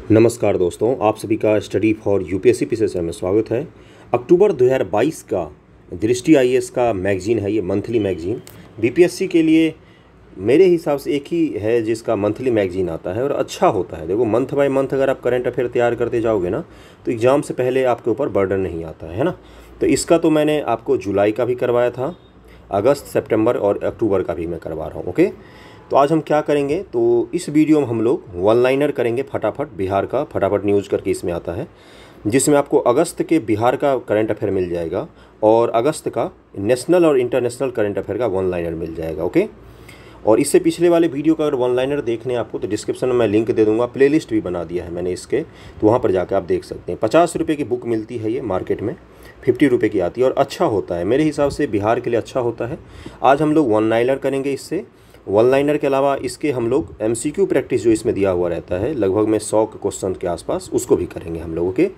नमस्कार दोस्तों, आप सभी का स्टडी फॉर यूपीएससी पीसीएस में स्वागत है। अक्टूबर 2022 का दृष्टि आईएएस का मैगजीन है, ये मंथली मैगजीन बीपीएससी के लिए मेरे हिसाब से एक ही है जिसका मंथली मैगजीन आता है और अच्छा होता है। देखो, मंथ बाय मंथ अगर आप करंट अफेयर तैयार करते जाओगे ना तो एग्ज़ाम से पहले आपके ऊपर बर्डन नहीं आता है ना। तो इसका तो मैंने आपको जुलाई का भी करवाया था, अगस्त, सितंबर और अक्टूबर का भी मैं करवा रहा हूँ। ओके, तो आज हम क्या करेंगे, तो इस वीडियो में हम लोग वन लाइनर करेंगे फटाफट, बिहार का फटाफट न्यूज़ करके इसमें आता है, जिसमें आपको अगस्त के बिहार का करंट अफेयर मिल जाएगा और अगस्त का नेशनल और इंटरनेशनल करंट अफेयर का वन लाइनर मिल जाएगा। ओके, और इससे पिछले वाले वीडियो का अगर वन लाइनर देखने आपको तो डिस्क्रिप्शन में मैं लिंक दे दूंगा, प्लेलिस्ट भी बना दिया है मैंने इसके, तो वहाँ पर जाकर आप देख सकते हैं। 50 रुपये की बुक मिलती है ये मार्केट में, 50 रुपये की आती है और अच्छा होता है, मेरे हिसाब से बिहार के लिए अच्छा होता है। आज हम लोग वन लाइनर करेंगे इससे। वन लाइनर के अलावा इसके हम लोग एमसीक्यू प्रैक्टिस जो इसमें दिया हुआ रहता है लगभग में 100 क्वेश्चन के आसपास, उसको भी करेंगे हम लोगों के।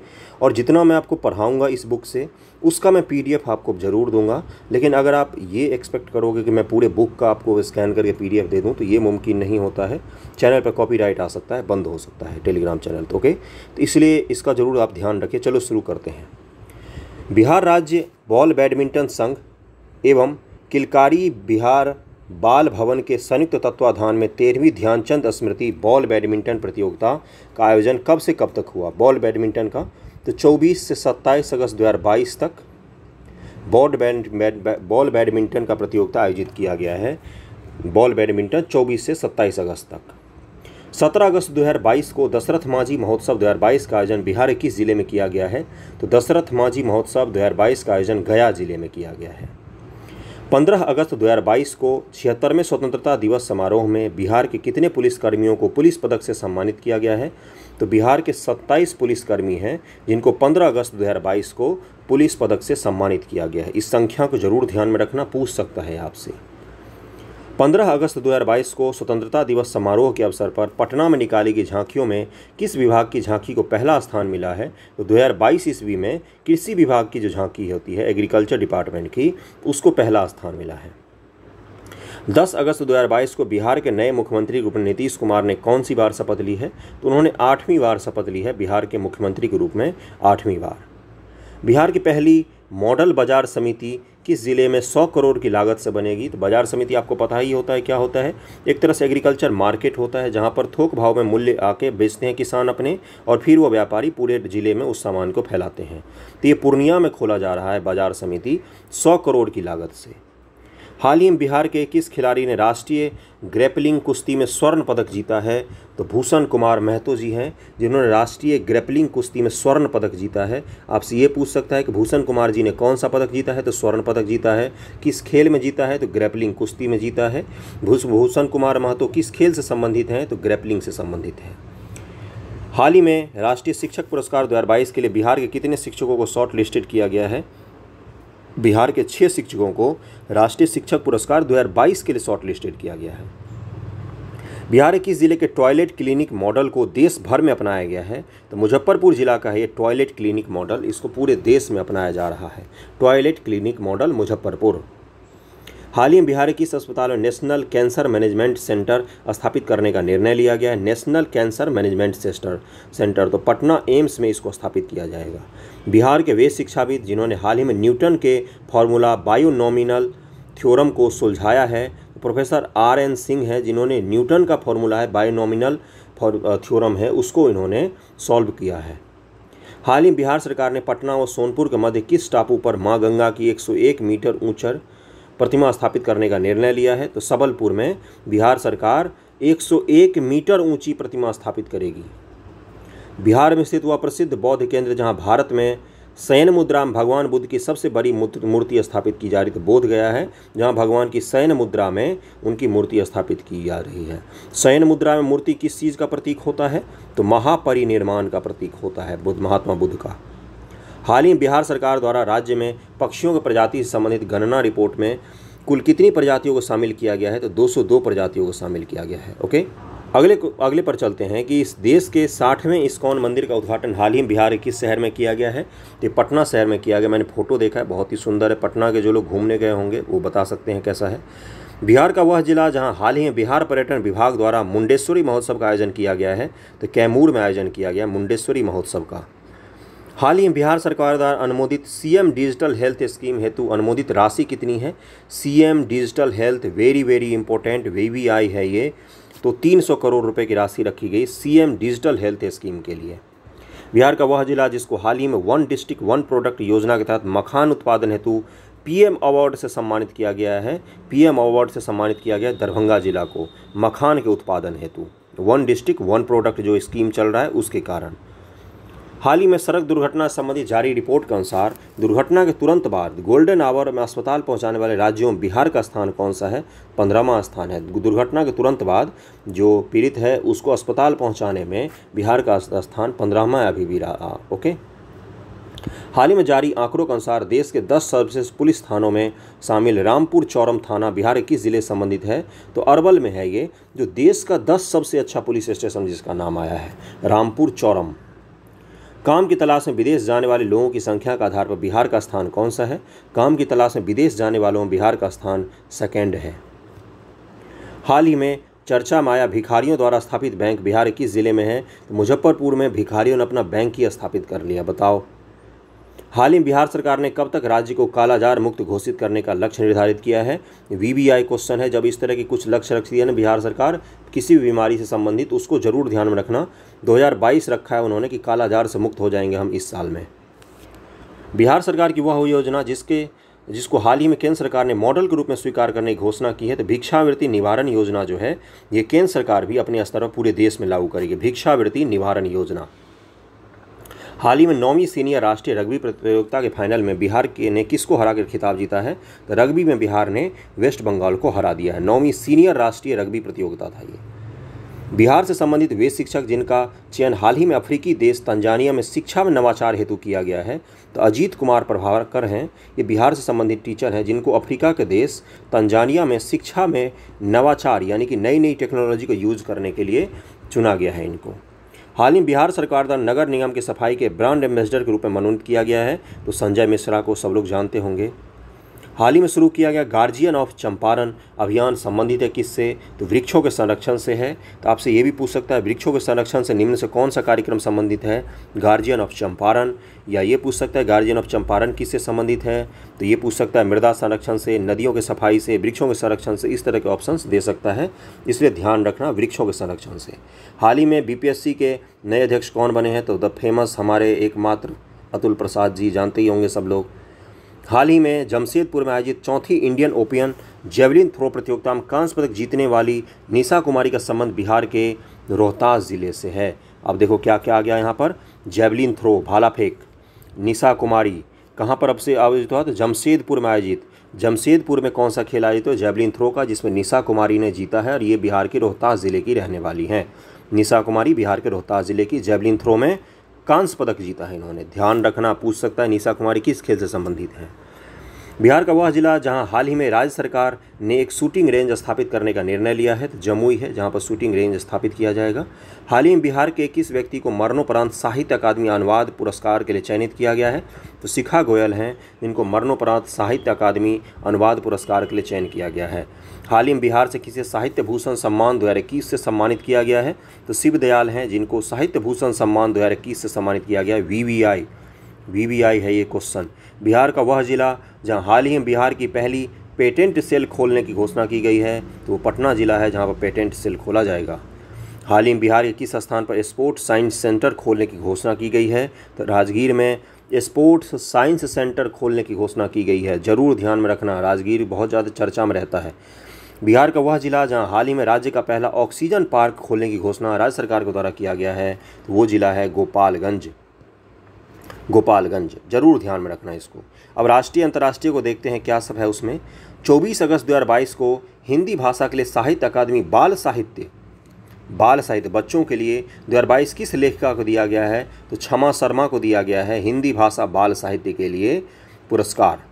और जितना मैं आपको पढ़ाऊंगा इस बुक से उसका मैं पीडीएफ आपको ज़रूर दूंगा, लेकिन अगर आप ये एक्सपेक्ट करोगे कि मैं पूरे बुक का आपको स्कैन करके पीडीएफ दे दूं तो ये मुमकिन नहीं होता है। चैनल पर कॉपीराइट आ सकता है, बंद हो सकता है टेलीग्राम चैनल, तो ओके, तो इसलिए इसका ज़रूर आप ध्यान रखें। चलो शुरू करते हैं। बिहार राज्य बॉल बैडमिंटन संघ एवं किलकारी बिहार बाल भवन के संयुक्त तत्वाधान में 13वीं ध्यानचंद स्मृति बॉल बैडमिंटन प्रतियोगिता का आयोजन कब से कब तक हुआ? बॉल बैडमिंटन का तो 24 से 27 अगस्त 2022 तक बॉल बैडमिंटन का प्रतियोगिता आयोजित किया गया है। बॉल बैडमिंटन 24 से 27 अगस्त तक। 17 अगस्त 2022 को दशरथ मांझी महोत्सव 2022 का आयोजन बिहार के किस जिले में किया गया है? तो दशरथ मांझी महोत्सव 2022 का आयोजन गया जिले में किया गया है। 15 अगस्त 2022 को 76वें स्वतंत्रता दिवस समारोह में बिहार के कितने पुलिसकर्मियों को पुलिस पदक से सम्मानित किया गया है? तो बिहार के 27 पुलिसकर्मी हैं जिनको 15 अगस्त 2022 को पुलिस पदक से सम्मानित किया गया है। इस संख्या को जरूर ध्यान में रखना, पूछ सकता है आपसे। 15 अगस्त 2022 को स्वतंत्रता दिवस समारोह के अवसर पर पटना में निकाली गई झांकियों में किस विभाग की झांकी को पहला स्थान मिला है? तो 2022 ईस्वी में कृषि विभाग की जो झांकी होती है एग्रीकल्चर डिपार्टमेंट की, उसको पहला स्थान मिला है। 10 अगस्त 2022 को बिहार के नए मुख्यमंत्री के रूप में नीतीश कुमार ने कौन सी बार शपथ ली है? तो उन्होंने 8वीं बार शपथ ली है बिहार के मुख्यमंत्री के रूप में, 8वीं बार। बिहार की पहली मॉडल बाजार समिति किस जिले में 100 करोड़ की लागत से बनेगी? तो बाजार समिति आपको पता ही होता है क्या होता है, एक तरह से एग्रीकल्चर मार्केट होता है जहां पर थोक भाव में मूल्य आके बेचते हैं किसान अपने, और फिर वो व्यापारी पूरे जिले में उस सामान को फैलाते हैं। तो ये पूर्णिया में खोला जा रहा है बाजार समिति 100 करोड़ की लागत से। हाल ही में बिहार के किस खिलाड़ी ने राष्ट्रीय ग्रैपलिंग कुश्ती में स्वर्ण पदक जीता है? तो भूषण कुमार महतो जी हैं जिन्होंने राष्ट्रीय ग्रैपलिंग कुश्ती में स्वर्ण पदक जीता है। आपसे ये पूछ सकता है कि भूषण कुमार जी ने कौन सा पदक जीता है? तो स्वर्ण पदक जीता है। किस खेल में जीता है? तो ग्रैपलिंग कुश्ती में जीता है। भूषण कुमार महतो किस खेल से संबंधित हैं? तो ग्रैपलिंग से संबंधित है। हाल ही में राष्ट्रीय शिक्षक पुरस्कार 2022 के लिए बिहार के कितने शिक्षकों को शॉर्ट लिस्टेड किया गया है? बिहार के 6 शिक्षकों को राष्ट्रीय शिक्षक पुरस्कार 2022 के लिए शॉर्ट लिस्टेड किया गया है। बिहार के किस जिले के टॉयलेट क्लिनिक मॉडल को देश भर में अपनाया गया है? तो मुजफ्फरपुर जिला का है ये टॉयलेट क्लिनिक मॉडल, इसको पूरे देश में अपनाया जा रहा है। Toilet clinic model Muzaffarpur. हाल ही में बिहार के किस अस्पताल में नेशनल कैंसर मैनेजमेंट सेंटर स्थापित करने का निर्णय लिया गया है? नेशनल कैंसर मैनेजमेंट सेंटर तो पटना एम्स में इसको स्थापित किया जाएगा। बिहार के वे शिक्षाविद जिन्होंने हाल ही में न्यूटन के फॉर्मूला बायोनॉमिनल थ्योरम को सुलझाया है, तो प्रोफेसर RN सिंह है जिन्होंने न्यूटन का फॉर्मूला है बायोनॉमिनल थ्योरम है उसको इन्होंने सॉल्व किया है। हाल ही बिहार सरकार ने पटना व सोनपुर के मध्य किस टापू पर माँ गंगा की 101 मीटर ऊंचा प्रतिमा स्थापित करने का निर्णय लिया है? तो सबलपुर में बिहार सरकार 101 मीटर ऊंची प्रतिमा स्थापित करेगी। बिहार में स्थित वह प्रसिद्ध बौद्ध केंद्र जहां भारत में शयन मुद्रा में भगवान बुद्ध की सबसे बड़ी मूर्ति स्थापित की जा रही, तो बोध गया है जहां भगवान की शयन मुद्रा में उनकी मूर्ति स्थापित की जा रही है। शयन मुद्रा में मूर्ति किस चीज़ का प्रतीक होता है? तो महापरिनिर्वाण का प्रतीक होता है, महात्मा बुद्ध का। हाल ही बिहार सरकार द्वारा राज्य में पक्षियों की प्रजाति से संबंधित गणना रिपोर्ट में कुल कितनी प्रजातियों को शामिल किया गया है? तो 202 प्रजातियों को शामिल किया गया है। ओके, अगले पर चलते हैं कि इस देश के 60वें इस्कॉन मंदिर का उद्घाटन हाल ही बिहार के किस शहर में किया गया है? तो पटना शहर में किया गया। मैंने फोटो देखा है, बहुत ही सुंदर है। पटना के जो लोग घूमने गए होंगे वो बता सकते हैं कैसा है। बिहार का वह जिला जहां हाल ही में बिहार पर्यटन विभाग द्वारा मुंडेश्वरी महोत्सव का आयोजन किया गया है, तो कैमूर में आयोजन किया गया मुंडेश्वरी महोत्सव का। हाल ही में बिहार सरकार द्वारा अनुमोदित सीएम डिजिटल हेल्थ स्कीम हेतु अनुमोदित राशि कितनी है? CM digital health very important VVI है ये, तो 300 करोड़ रुपए की राशि रखी गई सीएम डिजिटल हेल्थ स्कीम के लिए। बिहार का वह जिला जिसको हाल ही में 1 डिस्ट्रिक्ट 1 प्रोडक्ट योजना के तहत मखान उत्पादन हेतु PM अवार्ड से सम्मानित किया गया है। PM अवार्ड से सम्मानित किया गया दरभंगा जिला को मखान के उत्पादन हेतु 1 डिस्ट्रिक्ट 1 प्रोडक्ट जो स्कीम चल रहा है उसके कारण। हाल ही में सड़क दुर्घटना संबंधी जारी रिपोर्ट के अनुसार दुर्घटना के तुरंत बाद गोल्डन आवर में अस्पताल पहुंचाने वाले राज्यों में बिहार का स्थान कौन सा है? 15वां स्थान है। दुर्घटना के तुरंत बाद जो पीड़ित है उसको अस्पताल पहुंचाने में बिहार का स्थान 15वां अभी भी रहा। ओके। हाल ही में जारी आंकड़ों के अनुसार देश के 10 सर्विसेज पुलिस थानों में शामिल रामपुर चौरम थाना बिहार के किस जिले से संबंधित है? तो अरवल में है ये, जो देश का 10 सबसे अच्छा पुलिस स्टेशन जिसका नाम आया है रामपुर चौरम। काम की तलाश में विदेश जाने वाले लोगों की संख्या के आधार पर बिहार का स्थान कौन सा है? काम की तलाश में विदेश जाने वालों में बिहार का स्थान 2nd है। हाल ही में चर्चा में आया भिखारियों द्वारा स्थापित बैंक बिहार के किस जिले में है? तो मुजफ्फरपुर में भिखारियों ने अपना बैंक ही स्थापित कर लिया। बताओ, हाल ही में बिहार सरकार ने कब तक राज्य को कालाजार मुक्त घोषित करने का लक्ष्य निर्धारित किया है? VVI क्वेश्चन है। जब इस तरह की कुछ लक्ष्य रखती है ना बिहार सरकार किसी भी बीमारी से संबंधित, उसको जरूर ध्यान में रखना। 2022 रखा है उन्होंने कि कालाजार से मुक्त हो जाएंगे हम इस साल में। बिहार सरकार की वह योजना जिसको हाल ही में केंद्र सरकार ने मॉडल के रूप में स्वीकार करने की घोषणा की है, तो भिक्षावृत्ति निवारण योजना जो है ये केंद्र सरकार भी अपने स्तर पर पूरे देश में लागू करेगी। भिक्षावृत्ति निवारण योजना। हाल ही में 9वीं सीनियर राष्ट्रीय रग्बी प्रतियोगिता के फाइनल में बिहार ने किसको हराकर खिताब जीता है? तो रग्बी में बिहार ने वेस्ट बंगाल को हरा दिया है। 9वीं सीनियर राष्ट्रीय रग्बी प्रतियोगिता था ये। बिहार से संबंधित वे शिक्षक जिनका चयन हाल ही में अफ्रीकी देश तंजानिया में शिक्षा में नवाचार हेतु किया गया है, तो अजीत कुमार प्रभाकर हैं। ये बिहार से संबंधित टीचर हैं जिनको अफ्रीका के देश तंजानिया में शिक्षा में नवाचार यानी कि नई टेक्नोलॉजी को यूज करने के लिए चुना गया है इनको। हाल ही बिहार सरकार द्वारा नगर निगम के सफाई के ब्रांड एम्बेसडर के रूप में मनोनीत किया गया है, तो संजय मिश्रा को सब लोग जानते होंगे। हाल ही में शुरू किया गया गार्जियन ऑफ चंपारण अभियान संबंधित है किससे? तो वृक्षों के संरक्षण से है। तो आपसे ये भी पूछ सकता है वृक्षों के संरक्षण से निम्न से कौन सा कार्यक्रम संबंधित है? Guardian of Champaran. या ये पूछ सकता है गार्जियन ऑफ चंपारण किससे संबंधित है? तो ये पूछ सकता है मृदा संरक्षण से, नदियों के सफाई से, वृक्षों के संरक्षण से। इस तरह के ऑप्शंस दे सकता है, इसलिए ध्यान रखना वृक्षों के संरक्षण से। हाल ही में BPSC के नए अध्यक्ष कौन बने हैं? तो द फेमस हमारे एकमात्र अतुल प्रसाद जी, जानते ही होंगे सब लोग। हाल ही में जमशेदपुर में आयोजित 4थी इंडियन ओपन जेवलिन थ्रो प्रतियोगिता में कांस्य पदक जीतने वाली निशा कुमारी का संबंध बिहार के रोहतास जिले से है। अब देखो क्या क्या आ गया यहाँ पर। जेवलिन थ्रो भाला फेंक निशा कुमारी कहाँ पर अब से आयोजित हुआ? तो जमशेदपुर में आयोजित। जमशेदपुर में कौन सा खेल आयोजित हो? जेवलिन थ्रो का, जिसमें निशा कुमारी ने जीता है और ये बिहार के रोहतास जिले की रहने वाली हैं। निशा कुमारी बिहार के रोहतास जिले की जेवलिन थ्रो में कांस्य पदक जीता है इन्होंने। ध्यान रखना, पूछ सकता है निशा कुमारी किस खेल से संबंधित है। बिहार का वह जिला जहां हाल ही में राज्य सरकार ने एक शूटिंग रेंज स्थापित करने का निर्णय लिया है, तो जमुई है जहां पर शूटिंग रेंज स्थापित किया जाएगा। हाल ही में बिहार के किस व्यक्ति को मरणोपरांत साहित्य अकादमी अनुवाद पुरस्कार के लिए चयनित किया गया है? तो शिखा गोयल हैं जिनको मरणोपरांत साहित्य अकादमी अनुवाद पुरस्कार के लिए चयन किया गया है। हाल ही में बिहार से किसे साहित्य भूषण सम्मान 2021 से सम्मानित किया गया है? तो शिव दयाल हैं जिनको साहित्य भूषण सम्मान 2021 से सम्मानित किया गया है। VVI है ये क्वेश्चन। बिहार का वह जिला जहां हाल ही में बिहार की पहली पेटेंट सेल खोलने की घोषणा की गई है, तो वो पटना जिला है जहां पर पेटेंट सेल खोला जाएगा। हाल ही में बिहार के किस स्थान पर स्पोर्ट्स साइंस सेंटर खोलने की घोषणा की गई है? तो राजगीर में स्पोर्ट्स साइंस सेंटर खोलने की घोषणा की गई है। जरूर ध्यान में रखना, राजगीर बहुत ज़्यादा चर्चा में रहता है। बिहार का वह जिला जहां हाल ही में राज्य का पहला ऑक्सीजन पार्क खोलने की घोषणा राज्य सरकार के द्वारा किया गया है, तो वो जिला है गोपालगंज। जरूर ध्यान में रखना इसको। अब राष्ट्रीय अंतर्राष्ट्रीय को देखते हैं क्या सब है उसमें। 24 अगस्त 2022 को हिंदी भाषा के लिए साहित्य अकादमी बाल साहित्य बच्चों के लिए 2022 किस लेखिका को दिया गया है? तो क्षमा शर्मा को दिया गया है हिंदी भाषा बाल साहित्य के लिए पुरस्कार।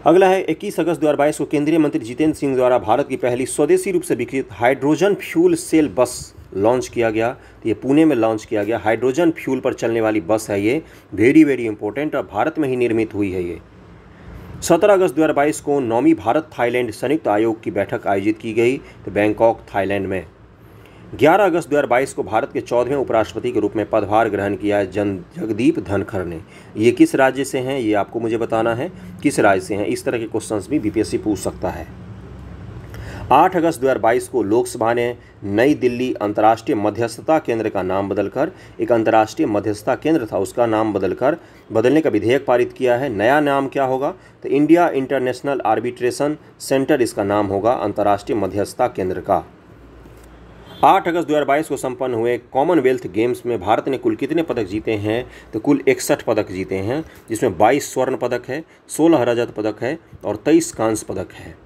अगला है 21 अगस्त 2022 को केंद्रीय मंत्री जितेंद्र सिंह द्वारा भारत की पहली स्वदेशी रूप से विकसित हाइड्रोजन फ्यूल सेल बस लॉन्च किया गया। तो ये पुणे में लॉन्च किया गया। हाइड्रोजन फ्यूल पर चलने वाली बस है ये, वेरी इंपॉर्टेंट, और भारत में ही निर्मित हुई है ये। 17 अगस्त 2022 को 9वीं भारत थाईलैंड संयुक्त आयोग की बैठक आयोजित की गई तो बैंकॉक थाईलैंड में। 11 अगस्त 2022 को भारत के 14वें उपराष्ट्रपति के रूप में पदभार ग्रहण किया है जगदीप धनखड़ ने। ये किस राज्य से हैं ये आपको मुझे बताना है, किस राज्य से हैं। इस तरह के क्वेश्चंस भी बीपीएससी पूछ सकता है। 8 अगस्त 2022 को लोकसभा ने नई दिल्ली अंतर्राष्ट्रीय मध्यस्थता केंद्र का नाम बदलकर, एक अंतर्राष्ट्रीय मध्यस्थता केंद्र था उसका नाम बदलने का विधेयक पारित किया है। नया नाम क्या होगा तो इंडिया इंटरनेशनल आर्बिट्रेशन सेंटर इसका नाम होगा, अंतर्राष्ट्रीय मध्यस्थता केंद्र का। 8 अगस्त 2022 को संपन्न हुए कॉमनवेल्थ गेम्स में भारत ने कुल कितने पदक जीते हैं तो कुल 61 पदक जीते हैं, जिसमें 22 स्वर्ण पदक है, 16 रजत पदक है और 23 कांस्य पदक है।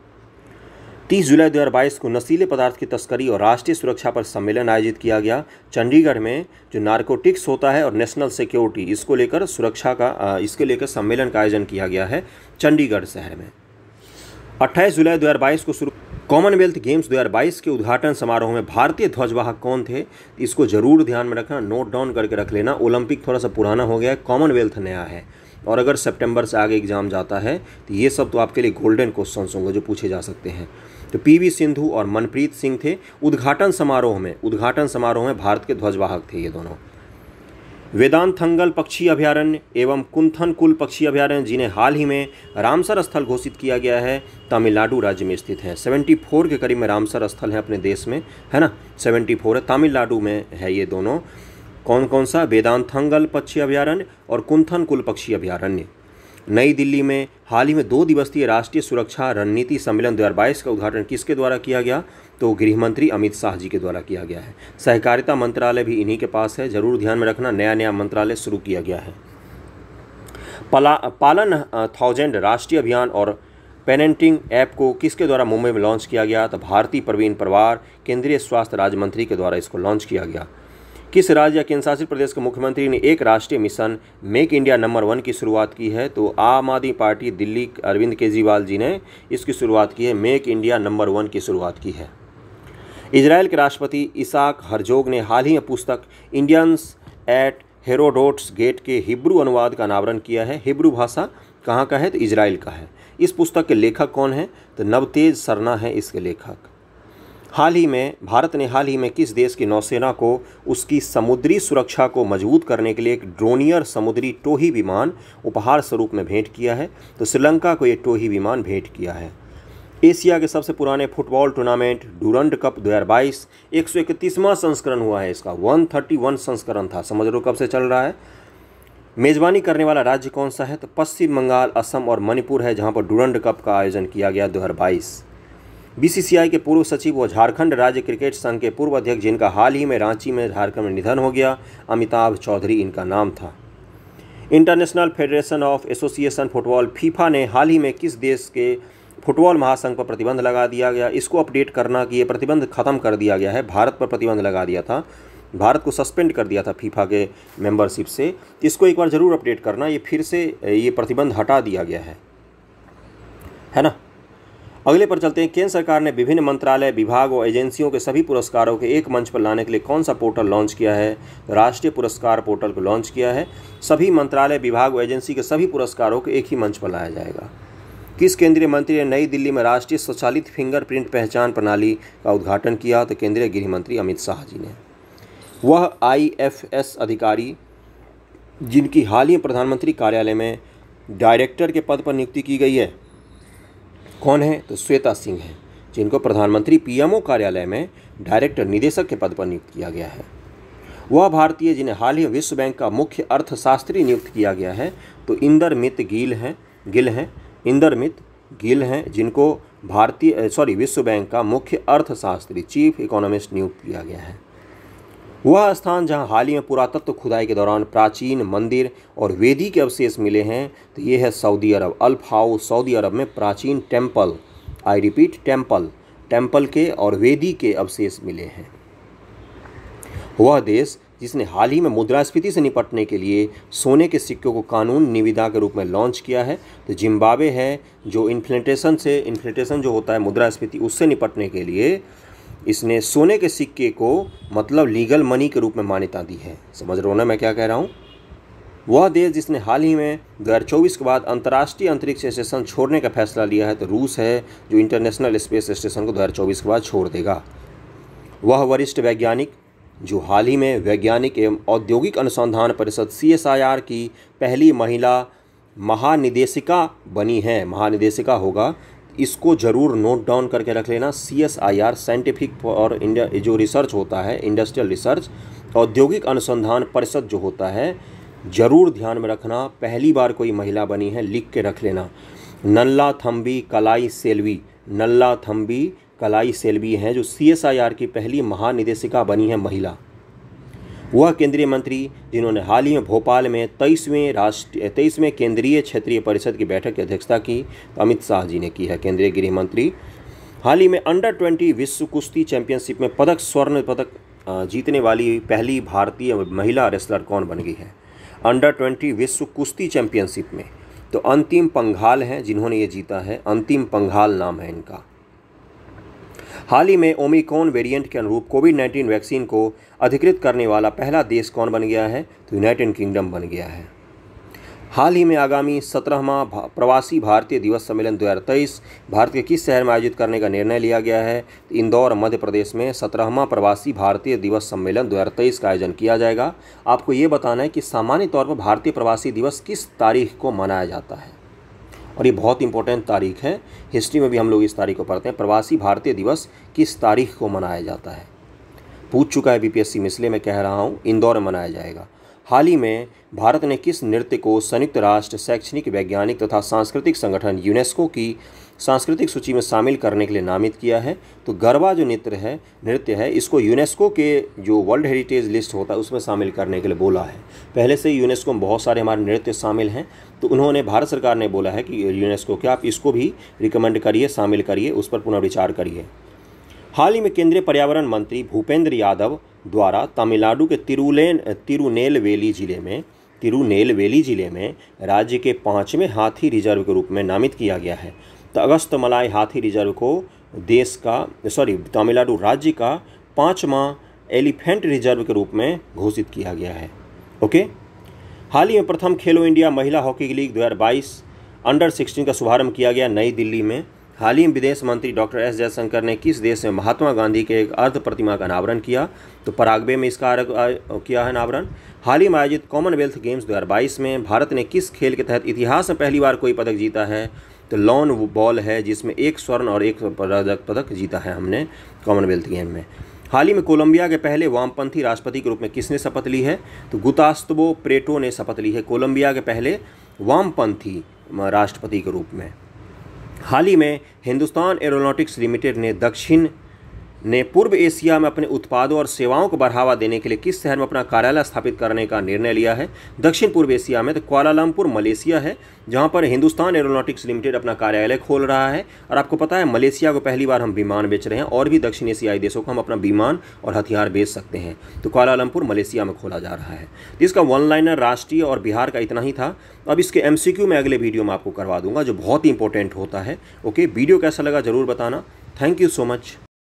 30 जुलाई 2022 को नशीले पदार्थ की तस्करी और राष्ट्रीय सुरक्षा पर सम्मेलन आयोजित किया गया चंडीगढ़ में। जो नारकोटिक्स होता है और नेशनल सिक्योरिटी, इसको लेकर इसके लेकर सम्मेलन का आयोजन किया गया है चंडीगढ़ शहर में। 28 जुलाई 2022 को शुरू कॉमनवेल्थ गेम्स 2022 के उद्घाटन समारोह में भारतीय ध्वजवाहक कौन थे, इसको जरूर ध्यान में रखना, नोट डाउन करके रख लेना। ओलंपिक थोड़ा सा पुराना हो गया है, कॉमनवेल्थ नया है, और अगर सितंबर से आगे एग्जाम जाता है तो ये सब तो आपके लिए गोल्डन क्वेश्चंस होंगे जो पूछे जा सकते हैं। तो पीवी सिंधु और मनप्रीत सिंह थे उद्घाटन समारोह में भारत के ध्वजवाहक थे ये दोनों। वेदांतथंगल पक्षी अभयारण्य एवं कुंथनकुल पक्षी अभयारण्य, जिन्हें हाल ही में रामसर स्थल घोषित किया गया है, तमिलनाडु राज्य में स्थित है। 74 के करीब में रामसर स्थल है अपने देश में, है ना, 74 है, तमिलनाडु में है ये दोनों। कौन कौन सा, वेदांतथंगल पक्षी अभयारण्य और कुंथनकुल पक्षी अभयारण्य। नई दिल्ली में हाल ही में 2 दिवसीय राष्ट्रीय सुरक्षा रणनीति सम्मेलन 2022 का उद्घाटन किसके द्वारा किया गया तो गृह मंत्री अमित शाह जी के द्वारा किया गया है। सहकारिता मंत्रालय भी इन्हीं के पास है, जरूर ध्यान में रखना, नया मंत्रालय शुरू किया गया है। पालन 1000 राष्ट्रीय अभियान और पेरेंटिंग ऐप को किसके द्वारा मुंबई में लॉन्च किया गया तो भारती प्रवीण परवार, केंद्रीय स्वास्थ्य राज्य मंत्री के द्वारा इसको लॉन्च किया गया। किस राज्य या केंद्र शासित प्रदेश के मुख्यमंत्री ने एक राष्ट्रीय मिशन मेक इंडिया नंबर 1 की शुरुआत की है तो आम आदमी पार्टी दिल्ली अरविंद केजरीवाल जी ने इसकी शुरुआत की है, मेक इंडिया नंबर 1 की शुरुआत की है। इजराइल के राष्ट्रपति इसाक हर्जोग ने हाल ही में पुस्तक इंडियंस एट हेरोडोट्स गेट के हिब्रू अनुवाद का अनावरण किया है। हिब्रू भाषा कहाँ का है तो इजराइल का है। इस पुस्तक के लेखक कौन है तो नवतेज सरना है इसके लेखक। भारत ने हाल ही में किस देश की नौसेना को उसकी समुद्री सुरक्षा को मजबूत करने के लिए एक ड्रोनियर समुद्री टोही विमान उपहार स्वरूप में भेंट किया है तो श्रीलंका को ये टोही विमान भेंट किया है। एशिया के सबसे पुराने फुटबॉल टूर्नामेंट डुरंड कप 2022 131वां संस्करण हुआ है, इसका 131 संस्करण था, समझ लो कब से चल रहा है। मेजबानी करने वाला राज्य कौन सा है तो पश्चिम बंगाल, असम और मणिपुर है, जहां पर डुरंड कप का आयोजन किया गया 2022। बीसीसीआई के पूर्व सचिव व झारखंड राज्य क्रिकेट संघ के पूर्व अध्यक्ष, जिनका हाल ही में रांची में झारखंड में निधन हो गया, अमिताभ चौधरी इनका नाम था। International federation of association football FIFA ने हाल ही में किस देश के फुटबॉल महासंघ पर प्रतिबंध लगा दिया गया, इसको अपडेट करना कि ये प्रतिबंध खत्म कर दिया गया है। भारत पर प्रतिबंध लगा दिया था, भारत को सस्पेंड कर दिया था फीफा के मेंबरशिप से, इसको एक बार जरूर अपडेट करना, ये फिर से ये प्रतिबंध हटा दिया गया है ना। अगले पर चलते हैं। केंद्र सरकार ने विभिन्न मंत्रालय, विभाग और एजेंसियों के सभी पुरस्कारों के एक मंच पर लाने के लिए कौन सा पोर्टल लॉन्च किया है, राष्ट्रीय पुरस्कार पोर्टल को लॉन्च किया है। सभी मंत्रालय, विभाग और एजेंसी के सभी पुरस्कारों को एक ही मंच पर लाया जाएगा। किस केंद्रीय मंत्री ने नई दिल्ली में राष्ट्रीय स्वचालित फिंगरप्रिंट पहचान प्रणाली का उद्घाटन किया तो केंद्रीय गृह मंत्री अमित शाह जी ने। वह IFS अधिकारी जिनकी हाल ही प्रधानमंत्री कार्यालय में डायरेक्टर के पद पर नियुक्ति की गई है कौन है तो श्वेता सिंह है, जिनको प्रधानमंत्री PMO कार्यालय में डायरेक्टर निदेशक के पद पर नियुक्त किया गया है। वह भारतीय जिन्हें हाल ही विश्व बैंक का मुख्य अर्थशास्त्री नियुक्त किया गया है तो इंदरमित गिल हैं, जिनको विश्व बैंक का मुख्य अर्थशास्त्री चीफ इकोनॉमिस्ट नियुक्त किया गया है। वह स्थान जहां हाल ही में पुरातत्व खुदाई के दौरान प्राचीन मंदिर और वेदी के अवशेष मिले हैं तो ये है सऊदी अरब। अल्फ हाउस सऊदी अरब में प्राचीन टेम्पल, आई रिपीट टेम्पल के और वेदी के अवशेष मिले हैं। वह देश जिसने हाल ही में मुद्रास्फीति से निपटने के लिए सोने के सिक्कों को कानून निविदा के रूप में लॉन्च किया है तो जिम्बाब्वे है, जो इन्फ्लेशन जो होता है मुद्रास्फीति उससे निपटने के लिए इसने सोने के सिक्के को मतलब लीगल मनी के रूप में मान्यता दी है। समझ रहे हो ना मैं क्या कह रहा हूँ। वह देश जिसने हाल ही में 2024 के बाद अंतर्राष्ट्रीय अंतरिक्ष स्टेशन छोड़ने का फैसला लिया है तो रूस है, जो इंटरनेशनल स्पेस स्टेशन को 2024 के बाद छोड़ देगा। वह वरिष्ठ वैज्ञानिक जो हाल ही में वैज्ञानिक एवं औद्योगिक अनुसंधान परिषद CSIR की पहली महिला महानिदेशिका बनी है, महानिदेशिका होगा, इसको ज़रूर नोट डाउन करके रख लेना। CSIR साइंटिफिक और इंडिया जो रिसर्च होता है, इंडस्ट्रियल रिसर्च औद्योगिक अनुसंधान परिषद जो होता है, ज़रूर ध्यान में रखना। पहली बार कोई महिला बनी है, लिख के रख लेना। नल्लाथम्बी कलाईसेल्वी, नल्लाथम्बी कलाईसेल्वी हैं जो CSIR की पहली महानिदेशिका बनी है महिला। वह केंद्रीय मंत्री जिन्होंने हाल ही में भोपाल में 23वें केंद्रीय क्षेत्रीय परिषद की बैठक की अध्यक्षता की, तो अमित शाह जी ने की है, केंद्रीय गृह मंत्री। हाल ही में अंडर 20 विश्व कुश्ती चैंपियनशिप में स्वर्ण पदक जीतने वाली पहली भारतीय महिला रेसलर कौन बन गई है? अंडर 20 विश्व कुश्ती चैंपियनशिप में तो अंतिम पंघाल हैं जिन्होंने ये जीता है, अंतिम पंघाल नाम है इनका। हाल ही में ओमिक्रॉन वेरिएंट के अनुरूप कोविड-19 वैक्सीन को अधिकृत करने वाला पहला देश कौन बन गया है? तो यूनाइटेड किंगडम बन गया है। हाल ही में आगामी 17वां प्रवासी भारतीय दिवस सम्मेलन 2023 भारत के किस शहर में आयोजित करने का निर्णय लिया गया है? तो इंदौर मध्य प्रदेश में 17वां प्रवासी भारतीय दिवस सम्मेलन 2023 का आयोजन किया जाएगा। आपको ये बताना है कि सामान्य तौर पर भारतीय प्रवासी दिवस किस तारीख को मनाया जाता है, और ये बहुत इंपॉर्टेंट तारीख है। हिस्ट्री में भी हम लोग इस तारीख को पढ़ते हैं। प्रवासी भारतीय दिवस किस तारीख को मनाया जाता है? पूछ चुका है BPSC में, इसलिए मैं कह रहा हूँ इंदौर में मनाया जाएगा। हाल ही में भारत ने किस नृत्य को संयुक्त राष्ट्र शैक्षणिक, वैज्ञानिक तथा सांस्कृतिक संगठन यूनेस्को की सांस्कृतिक सूची में शामिल करने के लिए नामित किया है? तो गरबा जो नृत्य है इसको यूनेस्को के जो वर्ल्ड हेरिटेज लिस्ट होता है उसमें शामिल करने के लिए बोला है। पहले से ही यूनेस्को में बहुत सारे हमारे नृत्य शामिल हैं, तो उन्होंने, भारत सरकार ने बोला है कि यूनेस्को के आप इसको भी रिकमेंड करिए, शामिल करिए, उस पर पुनर्विचार करिए। हाल ही में केंद्रीय पर्यावरण मंत्री भूपेंद्र यादव द्वारा तमिलनाडु के तिरुनेलवेली जिले में राज्य के 5वें हाथी रिजर्व के रूप में नामित किया गया है। तो अगस्तमलाई हाथी रिजर्व को तमिलनाडु राज्य का 5वां एलिफेंट रिजर्व के रूप में घोषित किया गया है। ओके। हाल ही में प्रथम खेलो इंडिया महिला हॉकी लीग 2022 अंडर 16 का शुभारंभ किया गया नई दिल्ली में। हाल ही में विदेश मंत्री डॉक्टर S जयशंकर ने किस देश में महात्मा गांधी के एक अर्ध प्रतिमा का अनावरण किया? तो पराग्वे में इसका किया है अनावरण। हाल ही में आयोजित कॉमनवेल्थ गेम्स 2022 में भारत ने किस खेल के तहत इतिहास में पहली बार कोई पदक जीता है? तो लॉन बॉल है, जिसमें 1 स्वर्ण और 1 पदक जीता है हमने कॉमनवेल्थ गेम में। हाल ही में कोलंबिया के पहले वामपंथी राष्ट्रपति के रूप में किसने शपथ ली है? तो गुस्तावो पेट्रो ने शपथ ली है कोलंबिया के पहले वामपंथी राष्ट्रपति के रूप में। हाल ही में हिंदुस्तान एरोनॉटिक्स लिमिटेड ने पूर्व एशिया में अपने उत्पादों और सेवाओं को बढ़ावा देने के लिए किस शहर में अपना कार्यालय स्थापित करने का निर्णय लिया है? दक्षिण पूर्व एशिया में तो कुआलालंपुर मलेशिया है, जहां पर हिंदुस्तान एरोनॉटिक्स लिमिटेड अपना कार्यालय खोल रहा है। और आपको पता है मलेशिया को पहली बार हम विमान बेच रहे हैं, और भी दक्षिण एशियाई देशों को हम अपना विमान और हथियार बेच सकते हैं। तो कुआलालंपुर मलेशिया में खोला जा रहा है। इसका वन लाइनर राष्ट्रीय और बिहार का इतना ही था। अब इसके MCQ में अगले वीडियो में आपको करवा दूंगा, जो बहुत ही इंपॉर्टेंट होता है। ओके, वीडियो कैसा लगा जरूर बताना। Thank you so much.